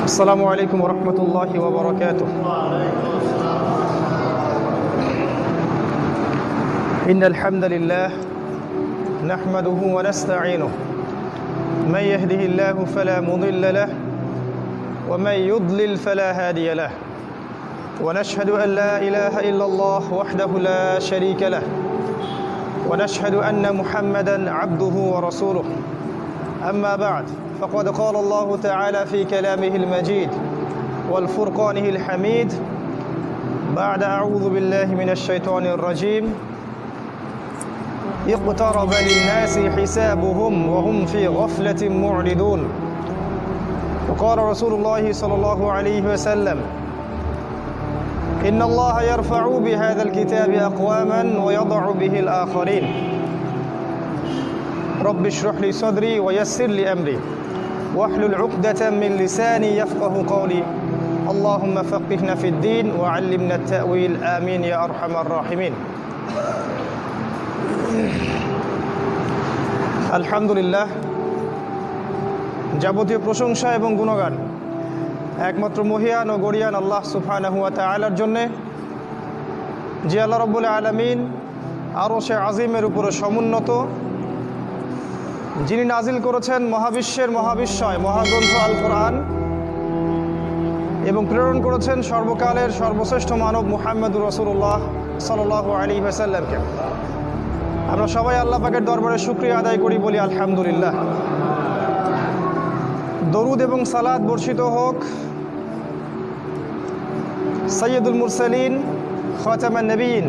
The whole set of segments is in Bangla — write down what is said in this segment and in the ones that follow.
আসসালামু আলাইকুম ওয়া রাহমাতুল্লাহি ওয়া বারাকাতুহু। ইন্নাল হামদালিল্লাহ নাহমাদুহু ওয়া নাস্তাঈনুহু মান ইয়াহদিহিল্লাহু ফালা মুদিল্লা লাহু ওয়া মান ইউদ্লিল ফালা হাদিয়া লাহু ওয়া নাশহাদু আন লা ইলাহা ইল্লাল্লাহ ওয়াহদাহু লা শারীকা লাহু ওয়া নাশহাদু আন্না মুহাম্মাদান আবদুহু ওয়া রাসূলুহু। أما بعد فقد قال الله تعالى في كلامه المجيد والفرقانه الحميد بعد أعوذ بالله من الشيطان الرجيم اقترب للناس حسابهم وهم في غفلة معرضون. وقال رسول الله صلى الله عليه وسلم إن الله يرفع بهذا الكتاب أقواما ويضع به الآخرين. رب اشرح لي صدري ويسر لي أمري واحلل عقدة من لساني يفقه قولي اللهم فقهنا في الدين وعلمنا التأويل آمين يا أرحم الراحمين. আলহামদুলিল্লাহ, যাবতীয় প্রশংসা এবং গুণগান একমাত্র মহিয়ান ও গরিয়ান আল্লাহ সুবহানাহু ওয়া তাআলার জন্যে, যে আল্লাহ রাব্বুল আলামিন আরশে আজিমের উপরে সমুন্নত, যিনি নাজিল করেছেন মহাবিশ্বের মহাবিশ্বয় মহাগ্রন্থ আল কোরআন এবং প্রেরণ করেছেন সর্বকালের সর্বশ্রেষ্ঠ মানব মুহাম্মদুর রাসূলুল্লাহ সাল্লাল্লাহু আলাইহি ওয়াসাল্লামকে। আমরা সবাই আল্লাহ পাকের দরবারে শুকরিয়া আদায় করি, বলি আলহামদুলিল্লাহ। দরুদ এবং সালাত বর্ষিত হোক সাইয়্যিদুল মুরসালিন খাতামান নবিয়্যিন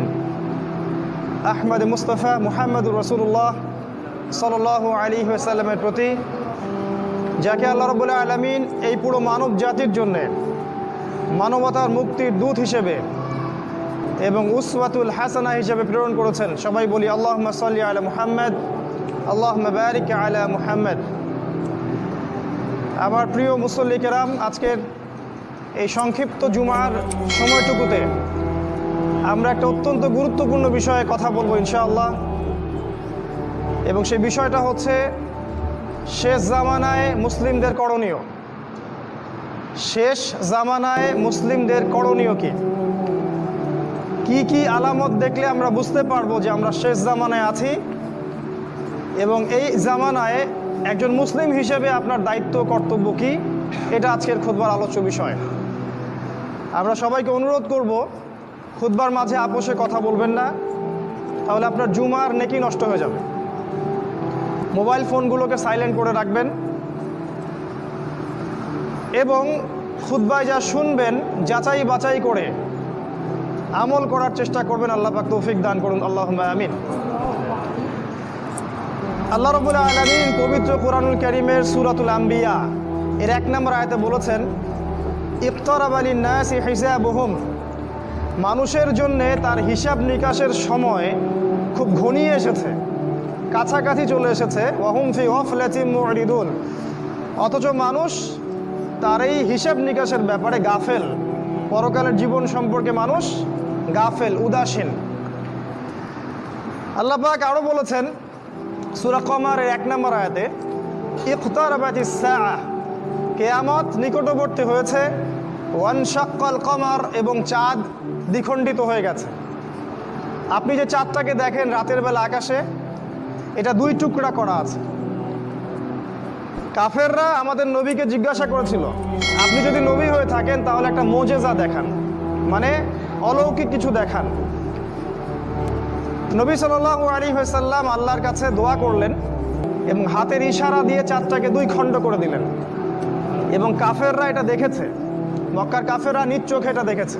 আহমদ মুস্তাফা মুহাম্মদুর রাসূলুল্লাহ সাল্লাল্লাহু আলাইহি ওয়াসাল্লামের প্রতি, যাকে আল্লাহ রাব্বুল আলামিন এই পুরো মানব জাতির জন্যে মানবতার মুক্তির দূত হিসেবে এবং উসওয়াতুল হাসানা হিসেবে প্রেরণ করেছেন। সবাই বলি আল্লাহুম্মা সাল্লি আলা মুহাম্মদ, আল্লাহুম্মা বারিক আলা মুহাম্মদ। আমার প্রিয় মুসল্লি কেরাম, আজকের এই সংক্ষিপ্ত জুমার সময়টুকুতে আমরা একটা অত্যন্ত গুরুত্বপূর্ণ বিষয়ে কথা বলবো ইনশাআল্লাহ, এবং সেই বিষয়টা হচ্ছে শেষ জামানায় মুসলিমদের করণীয়। শেষ জামানায় মুসলিমদের করণীয় কি কি আলামত দেখলে আমরা বুঝতে পারবো যে আমরা শেষ জামানায় আছি, এবং এই জামানায় একজন মুসলিম হিসেবে আপনার দায়িত্ব কর্তব্য কি, এটা আজকের খুতবার আলোচ্য বিষয়। আমরা সবাইকে অনুরোধ করব, খুতবার মাঝে আপোষে কথা বলবেন না, তাহলে আপনার জুমার নেকি নষ্ট হয়ে যাবে। মোবাইল ফোনগুলোকে সাইলেন্ট করে রাখবেন এবং খুতবায় যা শুনবেন যাচাই বাছাই করে আমল করার চেষ্টা করবেন। আল্লাহ পাক তৌফিক দান করুন, আল্লাহুম্মা আমিন। আল্লাহ রাব্বুল আলামিন পবিত্র কোরআনুল কারীমের সূরাতুল আম্বিয়া এর 1 নম্বর আয়াতে বলেছেন, ইকতারাবা লিন-নাসি হিসাবুহুম, মানুষের জন্যে তার হিসাব নিকাশের সময় খুব ঘনিয়ে এসেছে, কাছাকাছি চলে এসেছে। ওয়াহুম ফি গাফলাতিন মুরিদুন, অথচ মানুষ তার এই হিসাব নিকাশের ব্যাপারে গাফেল। পরকালের জীবন সম্পর্কে মানুষ গাফেল, উদাসীন। আল্লাহ পাক আরও বলেছেন সূরা কমারের 1 নম্বর আয়াতে, ইকতারাবাতিস সাআহ, কিয়ামত নিকটবর্তী হয়েছে। ওয়ানশাক্কাল কমার, এবং চাঁদ দ্বিখণ্ডিত হয়ে গেছে। আপনি যে চাঁদটাকে দেখেন রাতের বেলা আকাশে, এটা 2 টুকরা করা আছে। কাফেররা আমাদের নবীকে জিজ্ঞাসা করেছিল, আপনি যদি নবী হয়ে থাকেন তাহলে একটা মোজেজা দেখান, মানে অলৌকিক কিছু দেখান। নবী সাল্লাল্লাহু আলাইহি ওয়াসাল্লাম আল্লাহর কাছে দোয়া করলেন এবং হাতের ইশারা দিয়ে চাঁদটাকে 2 খণ্ড করে দিলেন, এবং কাফেররা এটা দেখেছে। মক্কার কাফেররা নিজ চোখে এটা দেখেছে।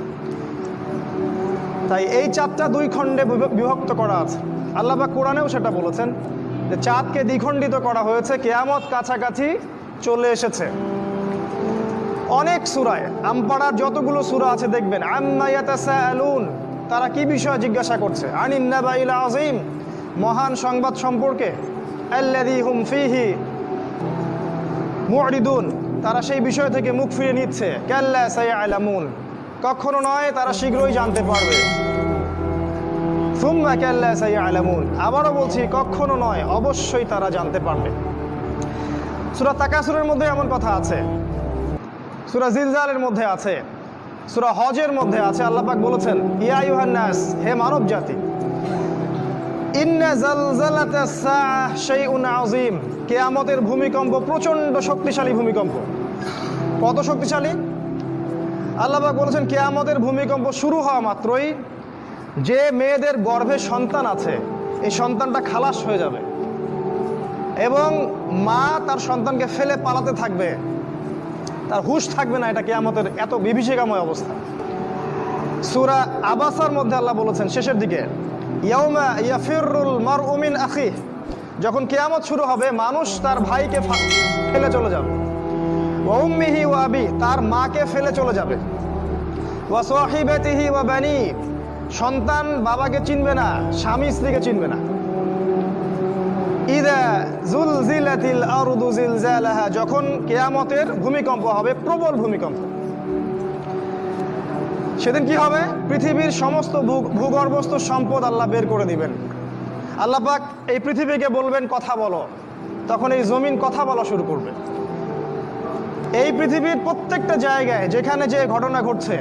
তাই এই চাঁদটা 2 খণ্ডে বিভক্ত করা আছে। আল্লাহ পাক কোরআনেও সেটা বলেছেন যে চাঁদকে দ্বিখণ্ডিত করা হয়েছে, কিয়ামত কাছাকাছি চলে এসেছে। অনেক সূরায়, আমপাড়ার যতগুলো সূরা আছে দেখবেন, আম্মা ইয়াতাসাআলুন, তারা কি বিষয়ে জিজ্ঞাসা করছে, আনিন নাবাইল আযীম, মহান সংবাদ সম্পর্কে, আল্লাযী হুম ফীহি মুরিদুন, তারা সেই বিষয় থেকে মুখ ফিরে নিচ্ছে। কাল্লা সায়ালামুন, কখনো নয়, তারা শীঘ্রই জানতে পারবে। সুম্মা কাল্লা সায়ালামুন, আবারও বলছি কখনো নয়, অবশ্যই তারা জানতে পারবে। সূরা তাকাসুরের মধ্যে এমন কথা আছে, সূরা জিলজালের মধ্যে আছে, সূরা হজের মধ্যে আছে। আল্লাহ পাক বলেছেন, ইয়া আইয়ুহান নাস, হে মানব জাতি, ইন্না জালজালাতাস সাআহ শাইউন আযীম, কিয়ামতের ভূমিকম্প প্রচণ্ড শক্তিশালী ভূমিকম্প। কত শক্তিশালী? আল্লাহ পাক বলেছেন কিয়ামতের ভূমিকম্প শুরু হওয়া মাত্রই যে মেয়েদের গর্ভে সন্তান আছে এই সন্তানটা খালাস হয়ে যাবে এবং মা তার সন্তানকে ফেলে পালাতে থাকবে, তার হুঁশ থাকবে না। এটা কিয়ামতের এত বিভীষিকাময় অবস্থা। সূরা আবাসার মধ্যে আল্লাহ বলেছেন শেষের দিকে, ইয়াউমা ইয়াফিরুল মারউ মিন আখিহ, যখন কিয়ামত শুরু হবে মানুষ তার ভাইকে ফেলে চলে যাবে, ওয়া উম্মিহি ওয়া আবি, তার মাকে ফেলে চলে যাবে, ওয়া সাহিবাতিহি ওয়া বানি, সন্তান বাবাকে চিনবে না, স্বামী স্ত্রীকে চিনবে না। ইযা যুলজিলাতিল আরদু জিলজালাহা, যখন কিয়ামতের ভূমিকম্প হবে, প্রবল ভূমিকম্প। সেদিন কি হবে? পৃথিবীর সমস্ত ভূগর্ভস্থ সম্পদ আল্লাহ বের করে দিবেন। আল্লাহ পাক এই পৃথিবীকে বলবেন কথা বলো, তখন এই জমিন কথা বলা শুরু করবে। এই পৃথিবীর প্রত্যেকটা জায়গায় যেখানে যে ঘটনা ঘটছে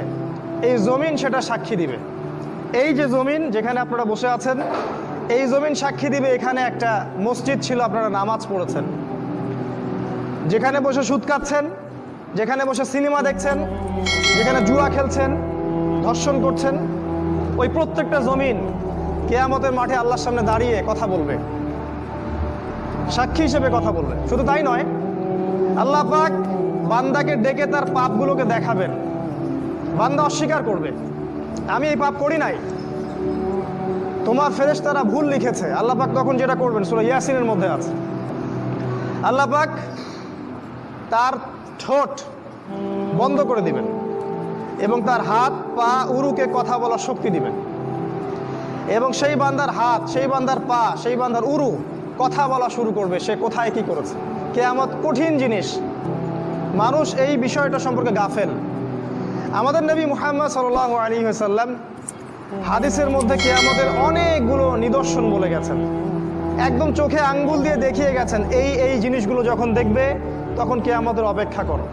এই জমিন সেটা সাক্ষী দিবে। এই যে জমিন যেখানে আপনারা বসে আছেন, এই জমিন সাক্ষী দিবে এখানে একটা মসজিদ ছিল, আপনারা নামাজ পড়েছেন। যেখানে বসে সুদ খাচ্ছেন, যেখানে বসে সিনেমা দেখছেন, যেখানে জুয়া খেলছেন, ধর্ষণ করছেন, ওই প্রত্যেকটা জমিন কিয়ামতের মাঠে আল্লাহর সামনে দাঁড়িয়ে কথা বলবে, সাক্ষী হিসেবে কথা বলবে। শুধু তাই নয়, আল্লাহ পাক বান্দাকে ডেকে তার পাপগুলোকে দেখাবেন। বান্দা অস্বীকার করবে, আমি এই পাপ করি নাই, তোমার ফেরেশতারা ভুল লিখেছে। আল্লাহ পাক তখন যেটা করবেন সূরা ইয়াসিনের মধ্যে আছে, আল্লাহ পাক তার ঠোঁট বন্ধ করে দিবেন এবং তার হাত পা উরুকে কথা বলার শক্তি দিবেন এবং সেই বান্দার হাত, সেই বান্দার পা, সেই বান্দার উরু কথা বলা শুরু করবে, সে কোথায় কি করেছে। কিয়ামত কঠিন জিনিস, মানুষ এই বিষয়টা সম্পর্কে গাফেল। আমাদের নবী মুহাম্মদ সাল্লাল্লাহু আলাইহি ওয়াসাল্লাম হাদিসের মধ্যে কিয়ামতের অনেকগুলো নিদর্শন বলে গেছেন, একদম চোখে আঙ্গুল দিয়ে দেখিয়ে গেছেন, এই এই জিনিসগুলো যখন দেখবে তখন কিয়ামতের অপেক্ষা করো।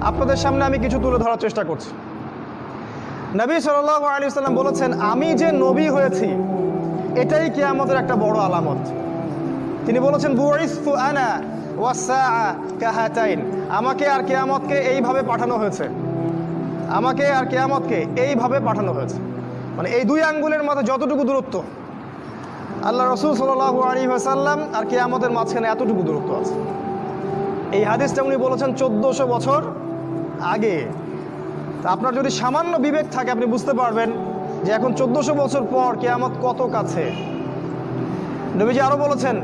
আপনাদের সামনে আমি কিছু তুলে ধরার চেষ্টা করছি। নবী সাল্লাল্লাহু আলাইহি ওয়াসাল্লাম বলেছেন, আমি যে নবী হয়েছি এটাই কিয়ামতের একটা বড় আলামত। তিনি বলেছেন, বুইসতু আনা ওয়াস-সাআ কাহাতাইন, আমাকে আর কিয়ামতকে এইভাবে পাঠানো হয়েছে, আমাকে আর কিয়ামতকে এইভাবে পাঠানো হয়েছে। মানে এই দুই আঙ্গুলের মধ্যে যতটুকু দূরত্ব, আল্লাহ রাসূল সাল্লাল্লাহু আলাইহি ওয়াসাল্লাম আর কিয়ামতের মাঝখানে এতটুকু দূরত্ব আছে। এই হাদিসটা উনি বলেছেন 1400 বছর আগে। তা আপনার যদি সামান্য বিবেক থাকে আপনি বুঝতে পারবেন যে এখন 1400 বছর পর কিয়ামত কত কাছে। নবীজি আরো বলেছেন,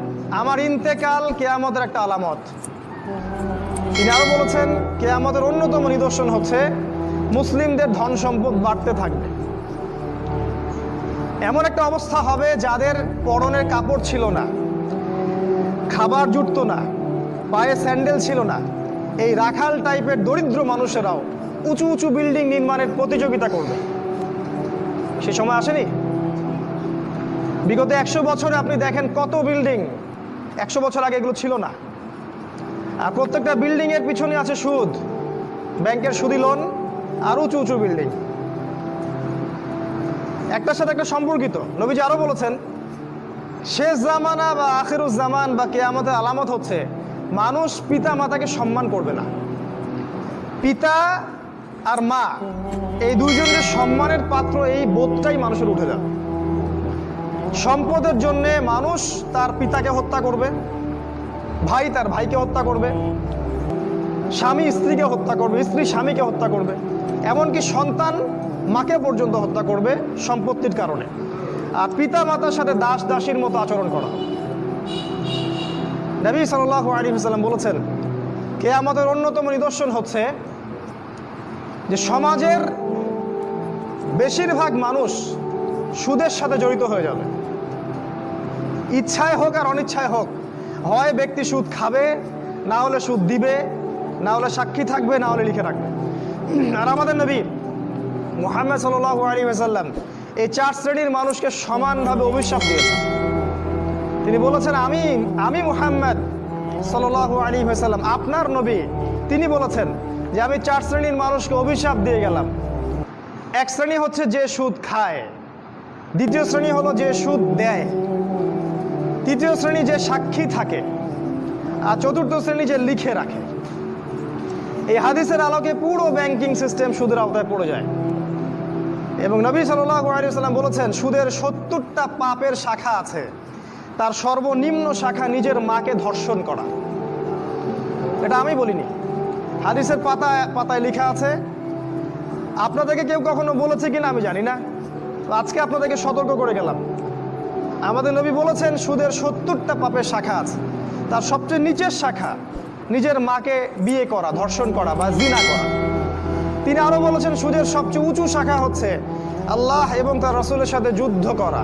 আমার ইন্তেকাল কিয়ামতের একটা আলামত। তিনি আরো বলেছেন, কিয়ামতের অন্যতম নিদর্শন হচ্ছে মুসলিমদের ধন সম্পদ বাড়তে থাকবে। এমন একটা অবস্থা হবে যাদের পরনের কাপড় ছিল না, খাবার জুটতো না, পায়ে স্যান্ডেল ছিল না, এই রাখাল টাইপের দরিদ্র মানুষেরাও উঁচু উঁচু বিল্ডিং নির্মাণের প্রতিযোগিতা করবে। সে সময় আসেনি? বিগত 100 বছরে আপনি দেখেন কত বিল্ডিং, 100 বছর আগে এগুলো ছিল না। আর প্রত্যেকটা বিল্ডিং এর পিছনে আছে সুদ, ব্যাংকের সুদি লোন আর উঁচু উঁচু বিল্ডিং, একটার সাথে একটা সম্পর্কিত। নবীজি আরো বলেছেন, শেষ জামানা বা আখিরুজ জামান বা কিয়ামতের আলামত হচ্ছে মানুষ পিতা মাতাকে সম্মান করবে না। পিতা আর মা এই দুইজনের সম্মানের পাত্র, এই বোধটাই মানুষের উঠে যাবে। সম্পদের জন্য মানুষ তার পিতাকে হত্যা করবে, ভাই তার ভাইকে হত্যা করবে, স্বামী স্ত্রীকে হত্যা করবে, স্ত্রী স্বামীকে হত্যা করবে, এমনকি সন্তান মাকে পর্যন্ত হত্যা করবে সম্পত্তির কারণে। আর পিতা মাতার সাথে দাস দাসীর মতো আচরণ করা হবে। নবী সাল্লাল্লাহু আলাইহি ওয়াসাল্লাম বলেছেন, কিয়ামতের অন্যতম নিদর্শন হচ্ছে যে সমাজের বেশিরভাগ মানুষ সুদের সাথে জড়িত হয়ে যাবে। ইচ্ছায় হোক আর অনিচ্ছায় হোক, হয় ব্যক্তি সুদ খাবে, না হলে সুদ দিবে, না হলে সাক্ষী থাকবে, না হলে লিখে রাখবে। আর আমাদের নবী মুহাম্মদ সাল্লাল্লাহু আলাইহি ওয়াসাল্লাম এই 4 শ্রেণীর মানুষকে সমানভাবে অভিশাপ দিয়েছেন। তিনি বলেছেন, আমি মুহাম্মদ সাল্লাল্লাহু আলাইহি ওয়াসাল্লাম আপনার নবী, তিনি বলেছেন যে আমি 4 শ্রেণীর মানুষকে অভিশাপ দিয়ে গেলাম। এক শ্রেণী হচ্ছে যে সুদ খায়, দ্বিতীয় শ্রেণী হলো যে সুদ দেয়, তৃতীয় শ্রেণী যে সাক্ষী থাকে, আর চতুর্থ শ্রেণী যে লিখে রাখে। এই হাদিসের আলোকে পুরো ব্যাংকিং সিস্টেম সুদের আওতায় পড়ে যায়। এবং নবী সাল্লাল্লাহু আলাইহি ওয়াসাল্লাম বলেছেন, সুদের 70টা পাপের শাখা আছে, তার সর্বনিম্ন শাখা নিজের মাকে ধর্ষণ করা। এটা আমি বলিনি, হাদিসের পাতায় পাতায় লেখা আছে। আপনাদেরকে কেউ কখনো বলেছে কিনা আমি জানি না, আজকে আপনাদেরকে সতর্ক করে গেলাম। আমাদের নবী বলেছেন সুদের 70টা পাপের শাখা আছে, তার সবচেয়ে নিচের শাখা নিজের মাকে বিয়ে করা, ধর্ষণ করা বা জিনা করা। তিনি আরো বলেছেন সুদের সবচেয়ে উঁচু শাখা হচ্ছে আল্লাহ এবং তার রাসূলের সাথে যুদ্ধ করা।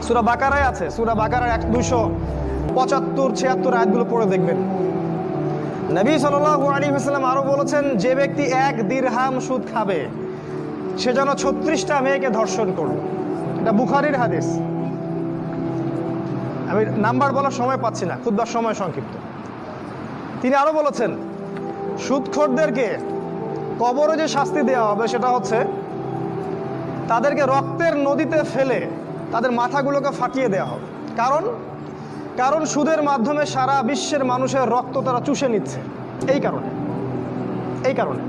সূরা বাকারায় আছে, সূরা বাকারার 275-76 আয়াতগুলো পড়ে দেখবেন। নবী সাল্লাল্লাহু আলাইহি ওয়াসাল্লাম আরো বলেছেন, যে ব্যক্তি 1 দিরহাম সুদ খাবে সে যেন 36টা মেয়েকে ধর্ষণ করবে। এটা বুখারীর হাদিস। আমি নাম্বার বলার সময় পাচ্ছি না, খুতবার সময় সংক্ষিপ্ত। তিনি আরো বলেছেন, সুদখোরদেরকে কবরে যে শাস্তি দেওয়া হবে সেটা হচ্ছে তাদেরকে রক্তের নদীতে ফেলে তাদের মাথাগুলোকে ফাটিয়ে দেওয়া হবে। কারণ সুদের মাধ্যমে সারা বিশ্বের মানুষের রক্ত তারা চুষে নিচ্ছে। এই কারণে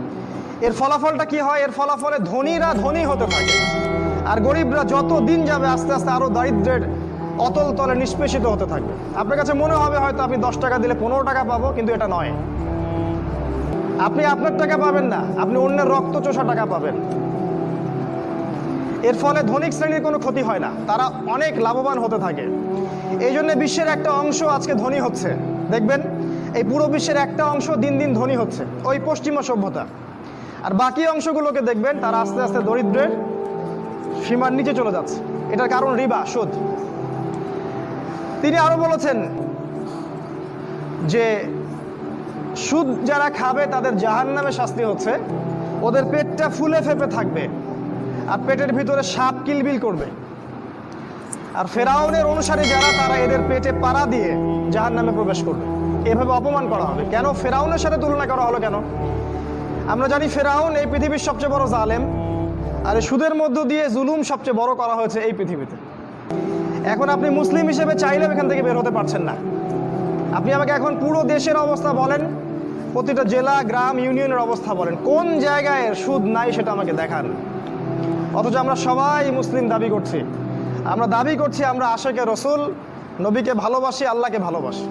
এর ফলাফলটা কি হয়? এর ফলাফলে ধনীরা ধনী হতে থাকে, আর গরিবরা যত দিন যাবে আস্তে আস্তে আরো দারিদ্র্যের অতল তলে নিষ্পেষিত হতে থাকবে। আপনার কাছে মনে হবে হয়তো আপনি 10 টাকা দিলে 15 টাকা পাবো, কিন্তু এটা নয়। আপনি আপনার টাকা পাবেন না, আপনি অন্যের রক্ত চোষা টাকা পাবেন। এর ফলে ধনিক শ্রেণীর কোনো ক্ষতি হয় না, তারা অনেক লাভবান হতে থাকে। এই জন্য বিশ্বের একটা অংশ আজকে ধনী হচ্ছে। দেখবেন এই পুরো বিশ্বের একটা অংশ দিন দিন ধনী হচ্ছে, ওই পশ্চিমা সভ্যতা। আর বাকি অংশগুলোকে দেখবেন তারা আস্তে আস্তে দরিদ্রের সীমার নিচে চলে যাচ্ছে। এটার কারণ রিবা, সুদ। তিনি আরো বলেছেন যে সুদ যারা খাবে তাদের জাহান্নামে শাস্তি হচ্ছে, ওদের পেটটা ফুলে ফেপে থাকবে আর পেটের ভিতরে সাপ কিলবিল করবে। আর ফেরাউনের অনুসারী যারা, তারা এদের পেটে পাড়া দিয়ে জাহান্নামে প্রবেশ করবে। এভাবে অপমান করা হবে। কেন ফেরাউনের সাথে তুলনা করা হলো কেন? আমরা জানি ফেরাউন এই পৃথিবীর সবচেয়ে বড় জালেম, আর সুদের মধ্য দিয়ে জুলুম সবচেয়ে বড় করা হয়েছে এই পৃথিবীতে। এখন আপনি মুসলিম হিসেবে চাইলেও এখান থেকে বের হতে পারছেন না। আপনি আমাকে এখন পুরো দেশের অবস্থা বলেন, প্রতিটা জেলা, গ্রাম, ইউনিয়নের অবস্থা বলেন, কোন জায়গায় সুদ নাই সেটা আমাকে দেখান। অথচ আমরা সবাই মুসলিম দাবি করছি। আমরা দাবি করছি আমরা আশিকে রসুল, নবীকে ভালোবাসি, আল্লাহকে ভালোবাসি।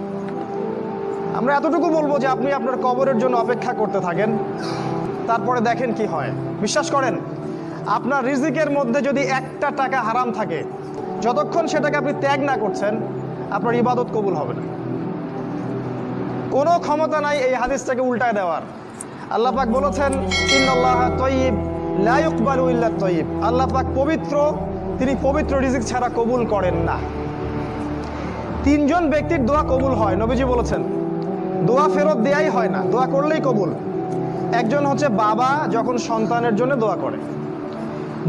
আমরা এতটুকু বলবো যে আপনি আপনার কবরের জন্য অপেক্ষা করতে থাকেন, তারপরে দেখেন কি হয়। বিশ্বাস করেন, আপনার রিজিকের মধ্যে যদি 1টা টাকা হারাম থাকে, যতক্ষণ সেটাকে আপনি ত্যাগ না করছেন, আপনার ইবাদত কবুল হবে না। কোনো ক্ষমতা নাই এই হাদিসটাকে উল্টায় দেওয়ার। আল্লাহ পাক বলেছেন, ইন্নাল্লাহা তাইয়্যিব লা ইকবালু ইল্লা তাইয়্যিব। আল্লাহ পাক পবিত্র, তিনি পবিত্র রিজিক ছাড়া কবুল করেন না। 3 জন ব্যক্তির দোয়া কবুল হয়, নবীজি বলেছেন। দোয়া ফেরত দেয়াই হয় না, দোয়া করলেই কবুল। একজন হচ্ছে বাবা যখন সন্তানের জন্য দোয়া করে।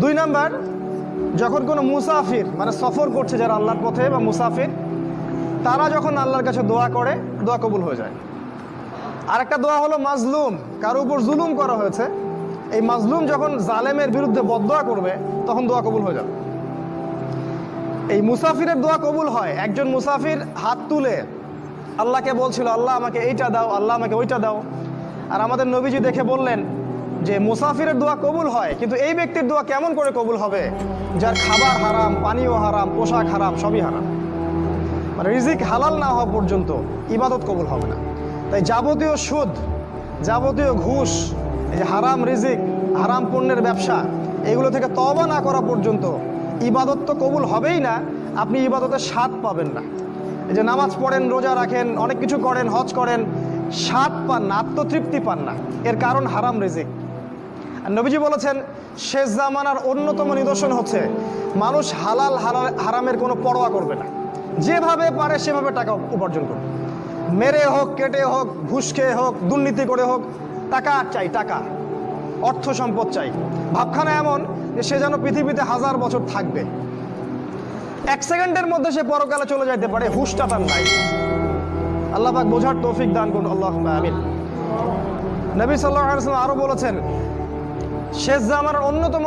2 নাম্বার, যখন কোনো মুসাফির মানে সফর করছে যারা আল্লাহর পথে বা মুসাফির, তারা যখন আল্লাহর কাছে দোয়া করে, দোয়া কবুল হয়ে যায়। আরেকটা দোয়া হলো মাজলুম, কারো উপর জুলুম করা হয়েছে, এই মাজলুম যখন জালেমের বিরুদ্ধে বদদোয়া করবে তখন দোয়া কবুল হয়ে যাবে। এই মুসাফিরের দোয়া কবুল হয়। একজন মুসাফির হাত তুলে আল্লাহকে বলছিল, আল্লাহ আমাকে এইটা দাও, আল্লাহ আমাকে ওইটা দাও। আর আমাদের নবীজি দেখে বললেন যে মুসাফিরের দোয়া কবুল হয়, কিন্তু এই ব্যক্তির দোয়া কেমন করে কবুল হবে যার খাবার হারাম, পানীয় হারাম, পোশাক হারাম, সবই হারাম। মানে রিজিক হালাল না হওয়া পর্যন্ত ইবাদত কবুল হবে না। তাই যাবতীয় সুদ, যাবতীয় ঘুষ, এই যে হারাম রিজিক, হারাম পণ্যের ব্যবসা, এগুলো থেকে তওবা না করা পর্যন্ত ইবাদত তো কবুল হবেই না, আপনি ইবাদতের স্বাদ পাবেন না। এই যে নামাজ পড়েন, রোজা রাখেন, অনেক কিছু করেন, হজ করেন, স্বাদ পান না, আত্মতৃপ্তি পান না। এর কারণ হারাম রিজিক। আর নবীজি বলেছেন, শেষ জামানার অন্যতম নিদর্শন হচ্ছে মানুষ হালাল হারামের কোনো পরোয়া করবে না, যেভাবে পারে সেভাবে টাকা উপার্জন করবে। মেরে হোক, কেটে হোক, ঘুষ খেয়ে হোক, দুর্নীতি করে হোক, টাকা চাই, টাকা, অর্থ সম্পদ চাই। ভাবখানা এমন যে সে যেন পৃথিবীতে 1000 বছর থাকবে, 1 সেকেন্ডের মধ্যে সে পরকালে চলে যাইতে পারে, হুশটা তার নাই। আল্লাহ পাক বোঝার তৌফিক দান করুন, আল্লাহুম্মা আমিন। নবী সাল্লাল্লাহু আলাইহি ওয়াসাল্লাম আরো বলেছেন, শেষ জামানার অন্যতম